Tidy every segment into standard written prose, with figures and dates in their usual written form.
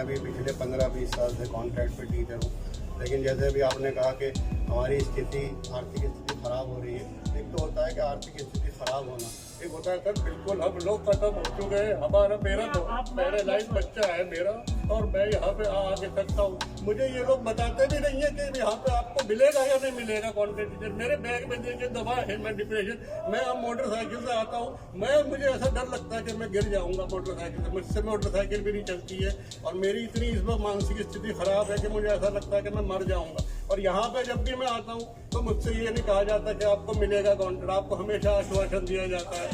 मैं भी पिछले 15-20 साल से कॉन्ट्रैक्ट पे टीचर हूँ, लेकिन जैसे अभी आपने कहा कि हमारी स्थिति आर्थिक स्थिति खराब हो रही है। एक तो होता है कि आर्थिक स्थिति खराब होना, एक होता है सर बिल्कुल हम लोग खत्म हो चुके हैं। हमारा मेरा तो पैरालाइज बच्चा है मेरा, और मैं यहाँ पे आगे सकता हूँ। मुझे ये लोग बताते भी नहीं है कि यहाँ पे आपको मिलेगा या नहीं मिलेगा कॉन्ट्रैक्ट टीचर। मेरे बैग में देखिए दवा है, मैं डिप्रेशन, मैं अब मोटरसाइकिल से आता हूँ, मुझे ऐसा डर लगता है कि मैं गिर जाऊँगा मोटरसाइकिल से। मुझसे मोटरसाइकिल भी नहीं चलती है, और मेरी इतनी इस वक्त मानसिक स्थिति खराब है कि मुझे ऐसा लगता है कि मैं मर जाऊँगा। और यहाँ पे जब भी मैं आता हूँ तो मुझसे ये नहीं कहा जाता कि आपको मिलेगा कॉन्ट्रैक्ट, आपको हमेशा आश्वासन दिया जाता है।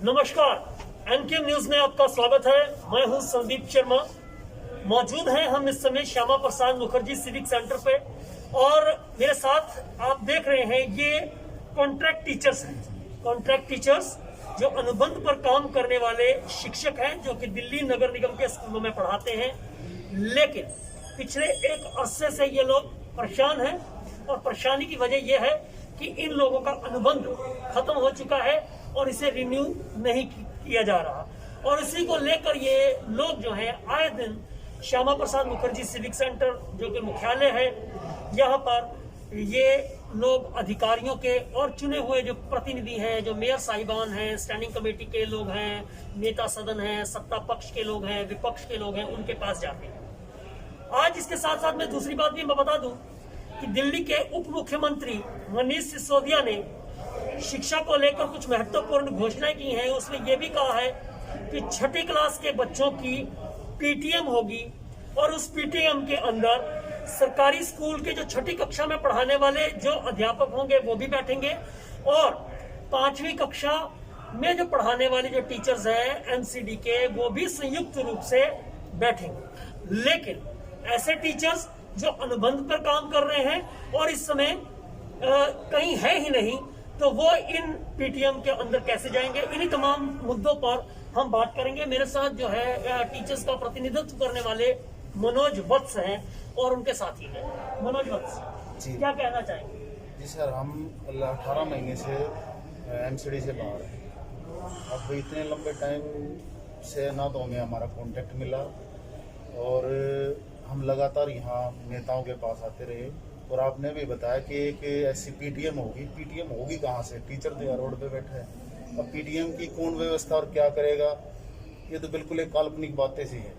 नमस्कार, एनके न्यूज में आपका स्वागत है। मैं हूं संदीप शर्मा। मौजूद हैं हम इस समय श्यामा प्रसाद मुखर्जी सिविक सेंटर पे, और मेरे साथ आप देख रहे हैं ये कॉन्ट्रैक्ट टीचर्स हैं। कॉन्ट्रैक्ट टीचर्स जो अनुबंध पर काम करने वाले शिक्षक हैं, जो कि दिल्ली नगर निगम के स्कूलों में पढ़ाते हैं। लेकिन पिछले एक अरसे से ये लोग परेशान हैं, और परेशानी की वजह यह है कि इन लोगों का अनुबंध खत्म हो चुका है और इसे रिन्यू नहीं किया जा रहा। और इसी को लेकर ये लोग जो हैं आए दिन श्यामा प्रसाद मुखर्जी सिविक सेंटर, जो कि मुख्यालय है, यहाँ पर ये लोग अधिकारियों के और चुने हुए जो प्रतिनिधि हैं, जो मेयर साहिबान हैं, स्टैंडिंग कमेटी के लोग हैं, नेता सदन हैं, सत्ता पक्ष के लोग हैं, विपक्ष के लोग हैं, उनके पास जाते हैं। आज इसके साथ साथ मैं दूसरी बात भी मैं बता दूं कि दिल्ली के उप मुख्यमंत्री मनीष सिसोदिया ने शिक्षा को लेकर कुछ महत्वपूर्ण घोषणाएं की हैं। उसमें यह भी कहा है कि छठी क्लास के बच्चों की पीटीएम होगी, और उस पीटीएम के अंदर सरकारी स्कूल के जो छठी कक्षा में पढ़ाने वाले जो अध्यापक होंगे वो भी बैठेंगे, और 5वीं कक्षा में जो पढ़ाने वाले जो टीचर्स हैं एनसीडी के, वो भी संयुक्त रूप से बैठेंगे। लेकिन ऐसे टीचर्स जो अनुबंध पर काम कर रहे हैं और इस समय कहीं है ही नहीं, तो वो इन पीटीएम के अंदर कैसे जाएंगे? इन्हीं तमाम मुद्दों पर हम बात करेंगे। मेरे साथ जो है टीचर्स का प्रतिनिधित्व करने वाले मनोज वत्स हैं और उनके साथी हैं। मनोज वत्स जी, क्या कहना चाहेंगे? जी सर, हम 18 महीने से एमसीडी से बाहर हैं। अब इतने लंबे टाइम से ना तो हमें हमारा कॉन्ट्रैक्ट मिला, और हम लगातार यहाँ नेताओं के पास आते रहे, और आपने भी बताया कि एक ऐसी पीटीएम होगी कहाँ से? टीचर तो यहाँ रोड पे बैठे हैं। अब पीटीएम की कौन व्यवस्था और क्या करेगा? ये तो बिल्कुल एक काल्पनिक बातें सी है।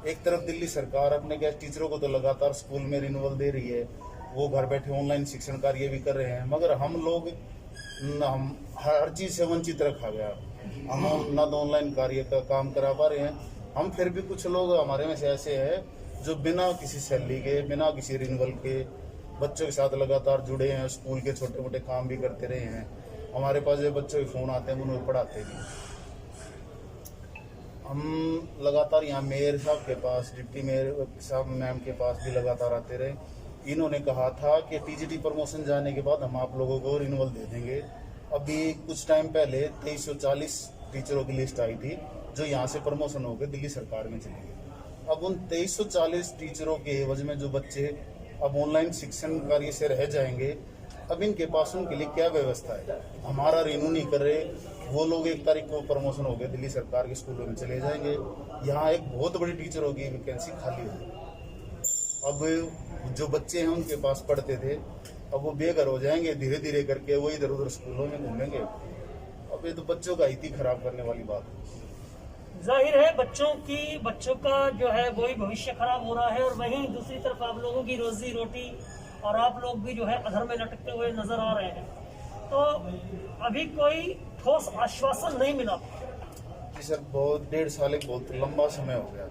एक तरफ दिल्ली सरकार अपने गेस्ट टीचरों को तो लगातार स्कूल में रिन्यूअल दे रही है, वो घर बैठे ऑनलाइन शिक्षण कार्य भी कर रहे हैं, मगर हम लोग हम हर चीज़ से वंचित रखा गया। हम ना तो ऑनलाइन कार्य का काम करा पा रहे हैं। हम फिर भी कुछ लोग हमारे में से ऐसे हैं जो बिना किसी सैलरी के, बिना किसी रिन्यूअल के बच्चों के साथ लगातार जुड़े हैं, स्कूल के छोटे मोटे काम भी करते रहे हैं। हमारे पास जो बच्चों के फ़ोन आते हैं उन्हें पढ़ाते भी। हम लगातार यहाँ मेयर साहब के पास, डिप्टी मेयर साहब मैम के पास भी लगातार आते रहे। इन्होंने कहा था कि टीजीटी प्रमोशन जाने के बाद हम आप लोगों को रिन्यूअल दे देंगे। अभी कुछ टाइम पहले 2340 टीचरों की लिस्ट आई थी जो यहाँ से प्रमोशन होकर दिल्ली सरकार में चली गई। अब उन 2340 टीचरों के एवज में जो बच्चे अब ऑनलाइन शिक्षण कार्य से रह जाएंगे, अब इनके पास उनके लिए क्या व्यवस्था है? हमारा रिन्यू नहीं कर रहे, वो लोग 1 तारीख को प्रमोशन हो गए, दिल्ली सरकार के स्कूलों में चले जाएंगे। यहाँ एक बहुत बड़ी टीचरों की वैकेंसी खाली होगी। अब जो बच्चे हैं उनके पास पढ़ते थे, अब वो बेघर हो जाएंगे धीरे धीरे करके, वो इधर उधर स्कूलों में घूमेंगे। अब ये तो बच्चों का हित ही खराब करने वाली बात है। जाहिर है बच्चों का जो है वही भविष्य खराब हो रहा है, और वहीं दूसरी तरफ आप लोगों की रोजी रोटी, और आप लोग भी जो है अधर में लटकते हुए नजर आ रहे हैं। तो अभी कोई ठोस आश्वासन नहीं मिला। जी सर, बहुत 1.5 साल एक बहुत लंबा समय हो गया।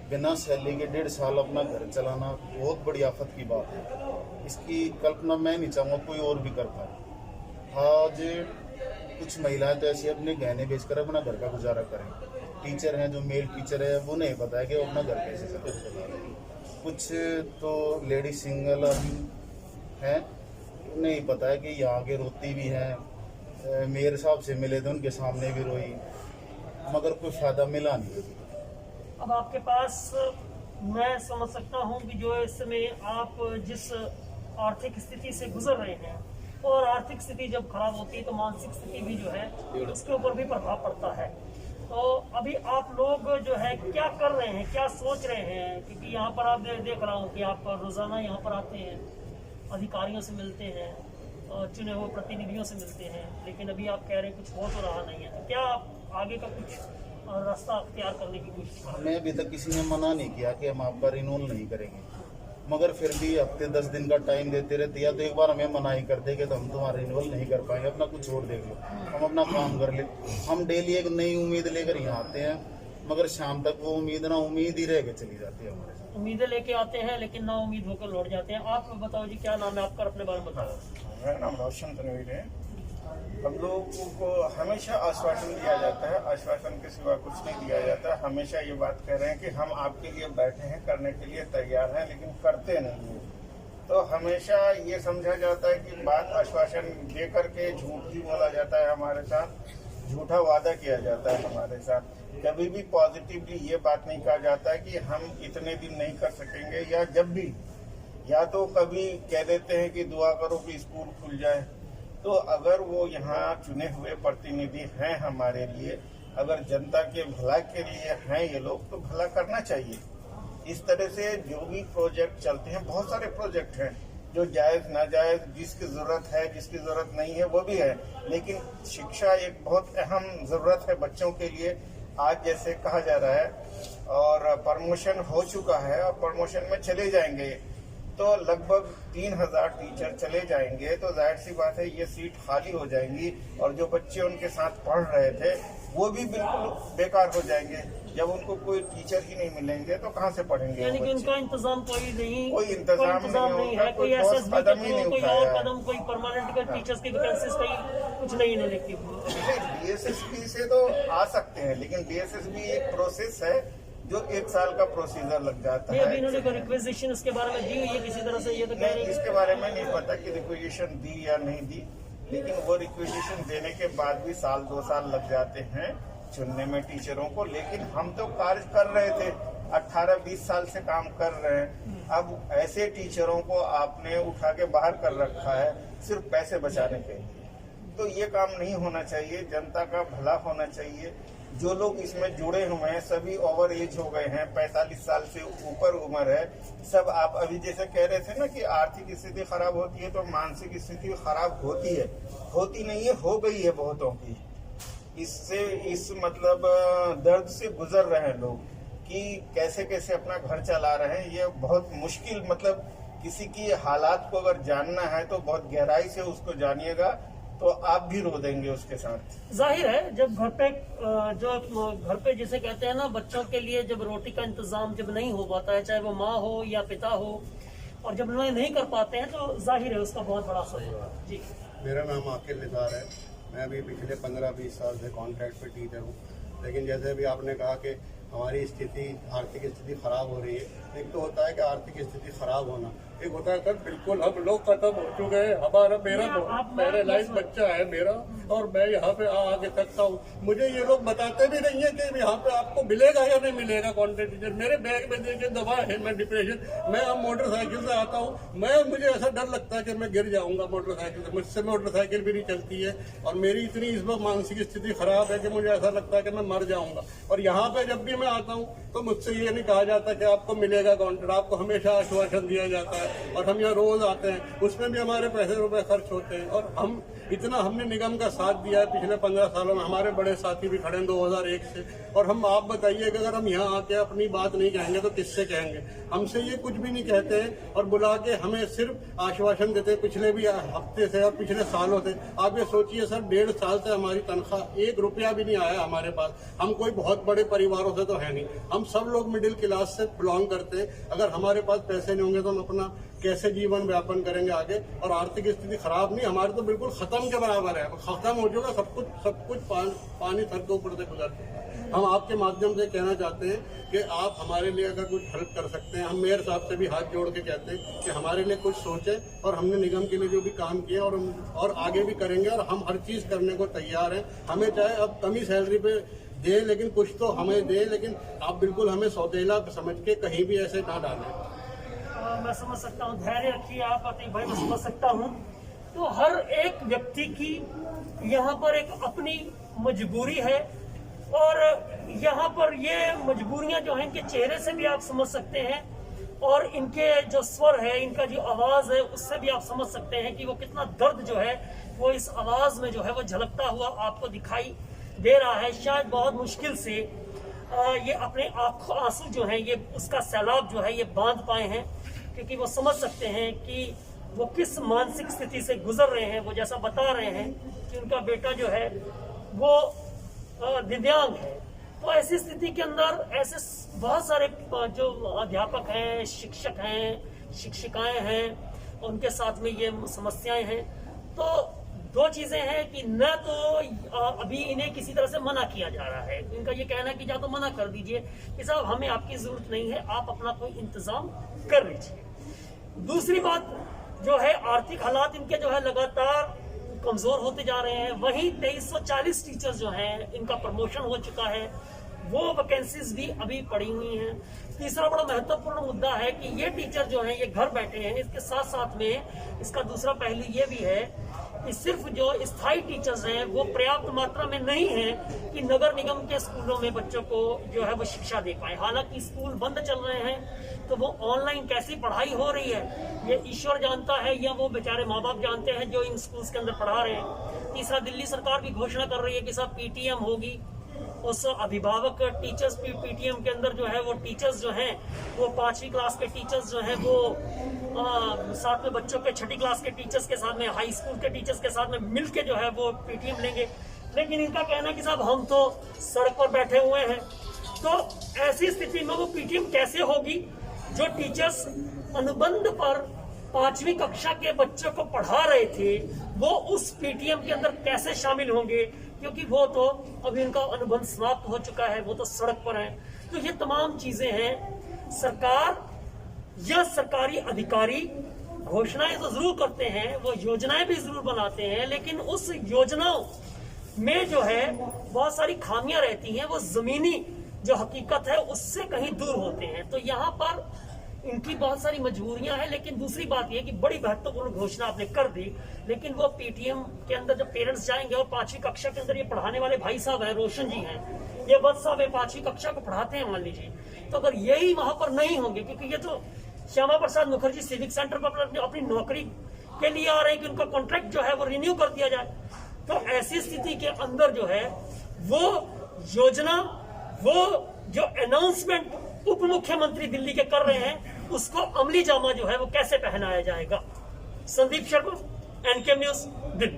बिना सैलरी के 1.5 साल अपना घर चलाना बहुत बड़ी आफत की बात है। इसकी कल्पना मैं नहीं चाहूँगा कोई और भी कर पाए। आज कुछ महिलाएं तो ऐसी अपने गहने बेचकर अपना घर का गुजारा करें। टीचर हैं जो मेल टीचर है, वो नहीं पता है कि वो अपना घर कैसे चला रहे हैं। कुछ तो लेडी सिंगल हैं, नहीं पता है कि यहाँ के रोती भी हैं। मेयर साहब से मिले थे, उनके सामने भी रोई, मगर कोई फायदा मिला नहीं। अब आपके पास मैं समझ सकता हूँ कि जो इस समय आप जिस आर्थिक स्थिति से गुजर रहे हैं, और आर्थिक स्थिति जब खराब होती है तो मानसिक स्थिति भी जो है उसके ऊपर भी प्रभाव पड़ता है। तो अभी आप लोग जो है क्या कर रहे हैं, क्या सोच रहे हैं? क्योंकि यहाँ पर आप देख रहा हूँ कि आप रोजाना यहाँ पर आते हैं, अधिकारियों से मिलते हैं और चुने हुए प्रतिनिधियों से मिलते हैं, लेकिन अभी आप कह रहे हैं कुछ हो तो रहा नहीं है। तो क्या आप आगे का कुछ रास्ता अख्तियार करने की कोशिश कर रहे हैं? हमें अभी तक किसी ने मना नहीं किया कि हम आपका रिन्यूअल नहीं करेंगे, मगर फिर भी हफ्ते 10 दिन का टाइम देते रहते, या तो एक बार हमें मना ही कर दे कि तो हम तुम्हारा रिन्यूअल नहीं कर पाएंगे, अपना कुछ और देख लो, हम अपना काम कर ले। हम डेली एक नई उम्मीद लेकर यहाँ आते हैं, मगर शाम तक वो उम्मीद ना उम्मीद ही रह के चली जाती है हमारे साथ। उम्मीदें लेके आते हैं लेकिन ना उम्मीद होकर लौट जाते हैं। आप बताओ जी, क्या नाम है आपका, अपने बारे में बताओ। मेरा नाम रोशन तनवीर है। हम लोगों को हमेशा आश्वासन दिया जाता है, आश्वासन के सिवा कुछ नहीं दिया जाता है। हमेशा ये बात कह रहे हैं कि हम आपके लिए बैठे हैं, करने के लिए तैयार हैं, लेकिन करते नहीं हैं। तो हमेशा ये समझा जाता है कि बात आश्वासन दे करके झूठ ही बोला जाता है, हमारे साथ झूठा वादा किया जाता है हमारे साथ। कभी भी पॉजिटिवली ये बात नहीं कहा जाता है कि हम इतने दिन नहीं कर सकेंगे, या जब भी, या तो कभी कह देते हैं कि दुआ करो कि स्कूल खुल जाए। तो अगर वो यहाँ चुने हुए प्रतिनिधि हैं हमारे लिए, अगर जनता के भला के लिए हैं ये लोग, तो भला करना चाहिए। इस तरह से जो भी प्रोजेक्ट चलते हैं, बहुत सारे प्रोजेक्ट हैं जो जायज नाजायज, जिसकी जरूरत है जिसकी जरूरत नहीं है वो भी है, लेकिन शिक्षा एक बहुत अहम जरूरत है बच्चों के लिए। आज जैसे कहा जा रहा है और प्रमोशन हो चुका है और प्रमोशन में चले जाएंगे, तो लगभग 3000 टीचर चले जाएंगे, तो जाहिर सी बात है ये सीट खाली हो जाएंगी, और जो बच्चे उनके साथ पढ़ रहे थे वो भी बिल्कुल बेकार हो जाएंगे। जब उनको कोई टीचर ही नहीं मिलेंगे तो कहाँ से पढ़ेंगे? यानी कि उनका इंतजाम कोई नहीं, कोई इंतजाम नहीं है, कोई एसएसबी का कदम ही नहीं कोई उठाया और है। कदम, कोई परमानेंट टीचर्स की वैकेंसीज कहीं कुछ नहीं लिखती। डीएसएसबी से तो आ सकते हैं, लेकिन डीएसएसबी एक प्रोसेस है जो 1 साल का प्रोसीजर लग जाता नहीं, अभी है। इन्होंने कोई रिक्वेजिशन इसके बारे में दी हुई है किसी तरह से? ये तो कह रहे नहीं, हैं इसके बारे में नहीं पता कि रिक्वेजिशन दी या नहीं दी, लेकिन वो रिक्वेजिशन देने के बाद भी 1-2 साल लग जाते हैं चुनने में टीचरों को। लेकिन हम तो कार्य कर रहे थे, 18-20 साल से काम कर रहे हैं। अब ऐसे टीचरों को आपने उठा के बाहर कर रखा है सिर्फ पैसे बचाने के लिए, तो ये काम नहीं होना चाहिए। जनता का भला होना चाहिए। जो लोग इसमें जुड़े हुए हैं सभी ओवर एज हो गए हैं, 45 साल से ऊपर उम्र है सब। आप अभी जैसे कह रहे थे ना कि आर्थिक स्थिति खराब होती है तो मानसिक स्थिति खराब होती है, होती नहीं है, हो गई है बहुतों की। इससे इस मतलब दर्द से गुजर रहे हैं लोग कि कैसे कैसे अपना घर चला रहे हैं। ये बहुत मुश्किल, मतलब किसी की हालात को अगर जानना है तो बहुत गहराई से उसको जानिएगा, तो आप भी रो देंगे उसके साथ। जाहिर है, जब घर पे जिसे कहते हैं ना, बच्चों के लिए जब रोटी का इंतजाम जब नहीं हो पाता है, चाहे वो माँ हो या पिता हो, और जब उन्हें नहीं कर पाते हैं तो जाहिर है उसका बहुत बड़ा असर होगा। जी, मेरा नाम आकिल निसार है। मैं अभी पिछले 15-20 साल से कॉन्ट्रैक्ट पे टीचर हूँ, लेकिन जैसे अभी आपने कहा कि हमारी स्थिति, आर्थिक स्थिति खराब हो रही है। एक तो होता है कि आर्थिक स्थिति खराब होना, एक होता है सर बिल्कुल हम लोग खत्म हो चुके हैं। हमारा मेरा लाइफ बच्चा है मेरा, और मैं यहाँ पे आगे सकता हूँ। मुझे ये लोग बताते भी नहीं है कि यहाँ पे आपको मिलेगा या नहीं मिलेगा कॉन्ट्रैक्ट टीचर। मेरे बैग में देखिए दवा है, मैं डिप्रेशन, मैं अब मोटरसाइकिल से आता हूँ, मुझे ऐसा डर लगता है कि मैं गिर जाऊंगा मोटरसाइकिल से। मुझसे मोटरसाइकिल भी नहीं चलती है, और मेरी इतनी इस वक्त मानसिक स्थिति खराब है कि मुझे ऐसा लगता है कि मैं मर जाऊंगा। और यहाँ पे जब भी मैं आता हूँ तो मुझसे ये नहीं कहा जाता कि आपको मिलेगा कॉन्ट्रैक्ट, आपको हमेशा आश्वासन दिया जाता है। और हम यहाँ रोज आते हैं, उसमें भी हमारे पैसे रुपए खर्च होते हैं। और हमने निगम का साथ दिया है पिछले 15 सालों में। हमारे बड़े साथी भी खड़े हैं 2001 से। और हम, आप बताइए कि अगर हम यहाँ आके अपनी बात नहीं कहेंगे तो किससे कहेंगे? हमसे ये कुछ भी नहीं कहते हैं, और बुला के हमें सिर्फ आश्वासन देते हैं, पिछले भी हफ्ते से और पिछले सालों से। आप ये सोचिए सर, 1.5 साल से हमारी तनख्वाह 1 रुपया भी नहीं आया हमारे पास। हम कोई बहुत बड़े परिवारों से तो है नहीं, हम सब लोग मिडिल क्लास से बिलोंग करते हैं। अगर हमारे पास पैसे नहीं होंगे तो हम अपना कैसे जीवन व्यापन करेंगे आगे? और आर्थिक स्थिति खराब नहीं, हमारे तो बिल्कुल खत्म के बराबर है, खत्म हो चुका सब कुछ पानी सर के ऊपर से गुजर चुका है। हम आपके माध्यम से कहना चाहते हैं कि आप हमारे लिए अगर कुछ हेल्प कर सकते हैं। हम मेयर साहब से भी हाथ जोड़ के कहते हैं कि हमारे लिए कुछ सोचें, और हमने निगम के लिए जो भी काम किया और आगे भी करेंगे, और हम हर चीज़ करने को तैयार हैं। हमें चाहे अब कम ही सैलरी पे दे, लेकिन कुछ तो हमें दे, लेकिन आप बिल्कुल हमें सौतेला समझ के कहीं भी ऐसे ना डालें। मैं समझ सकता हूँ, धैर्य रखिए आप अतीक भाई, मैं समझ सकता हूँ। तो हर एक व्यक्ति की यहाँ पर एक अपनी मजबूरी है, और यहाँ पर ये मजबूरियां जो हैं इनके चेहरे से भी आप समझ सकते हैं, और इनके जो स्वर है, इनका जो आवाज है, उससे भी आप समझ सकते हैं कि वो कितना दर्द जो है वो इस आवाज में जो है वो झलकता हुआ आपको दिखाई दे रहा है। शायद बहुत मुश्किल से ये अपने आंखों आंसू जो है ये उसका सैलाब जो है ये बांध पाए हैं, क्योंकि वो समझ सकते हैं कि वो किस मानसिक स्थिति से गुजर रहे हैं। वो जैसा बता रहे हैं कि उनका बेटा जो है वो दिव्यांग है। तो ऐसी स्थिति के अंदर ऐसे बहुत सारे जो अध्यापक हैं, शिक्षक हैं, शिक्षिकाएं हैं, उनके साथ में ये समस्याएं हैं। तो दो चीजें हैं कि न तो अभी इन्हें किसी तरह से मना किया जा रहा है, इनका ये कहना है कि या तो मना कर दीजिए कि साहब हमें आपकी जरूरत नहीं है, आप अपना कोई इंतजाम कर लीजिए। दूसरी बात जो है, आर्थिक हालात इनके जो है लगातार कमजोर होते जा रहे हैं। वहीं 2340 टीचर्स जो हैं इनका प्रमोशन हो चुका है, वो वैकेंसीज भी अभी पड़ी हुई हैं। तीसरा बड़ा महत्वपूर्ण मुद्दा है कि ये टीचर जो हैं ये घर बैठे हैं। इसके साथ साथ में इसका दूसरा पहलू ये भी है कि सिर्फ जो स्थायी टीचर्स हैं वो पर्याप्त मात्रा में नहीं है कि नगर निगम के स्कूलों में बच्चों को जो है वो शिक्षा दे पाए। हालांकि स्कूल बंद चल रहे हैं, तो वो ऑनलाइन कैसी पढ़ाई हो रही है ये ईश्वर जानता है, या वो बेचारे माँ बाप जानते हैं जो इन स्कूल्स के अंदर पढ़ा रहे हैं। तीसरा, दिल्ली सरकार भी घोषणा कर रही है कि सब पीटीएम होगी। उस अभिभावक टीचर्स पीटीएम के अंदर जो है वो टीचर्स जो हैं वो 5वीं क्लास के टीचर्स जो हैं वो साथ में बच्चों के 6ठी क्लास के टीचर्स के साथ में, हाई स्कूल के टीचर्स के साथ में मिलके जो है वो पीटीएम लेंगे। लेकिन इनका कहना है कि साहब हम तो सड़क पर बैठे हुए हैं। तो ऐसी स्थिति में वो पीटीएम कैसे होगी? जो टीचर्स अनुबंध पर 5वीं कक्षा के बच्चों को पढ़ा रहे थे वो उस पीटीएम के अंदर कैसे शामिल होंगे? क्योंकि वो तो अभी उनका अनुबंध समाप्त हो चुका है, वो तो सड़क पर है। तो ये तमाम चीजें हैं। सरकार या सरकारी अधिकारी घोषणाएं तो जरूर करते हैं, वो योजनाएं भी जरूर बनाते हैं, लेकिन उस योजनाओं में जो है बहुत सारी खामियां रहती हैं। वो जमीनी जो हकीकत है उससे कहीं दूर होते हैं। तो यहाँ पर इनकी बहुत सारी मजबूरियां हैं। लेकिन दूसरी बात यह कि बड़ी महत्वपूर्ण घोषणा आपने कर दी, लेकिन वो पीटीएम के अंदर जब पेरेंट्स जाएंगे और 5वीं कक्षा के अंदर ये पढ़ाने वाले भाई साहब हैं, रोशन जी हैं, ये वत्स साहब 5वीं कक्षा को पढ़ाते हैं मान लीजिए, तो अगर यही वहां पर नहीं होंगे, क्योंकि ये तो श्यामा प्रसाद मुखर्जी सिविक सेंटर पर अपनी नौकरी के लिए आ रहे हैं कि उनका कॉन्ट्रैक्ट जो है वो रिन्यू कर दिया जाए। तो ऐसी स्थिति के अंदर जो है वो योजना, वो जो अनाउंसमेंट उप मुख्यमंत्री दिल्ली के कर रहे हैं उसको अमली जामा जो है वो कैसे पहनाया जाएगा? Sandeep Sharma, NK news, Delhi.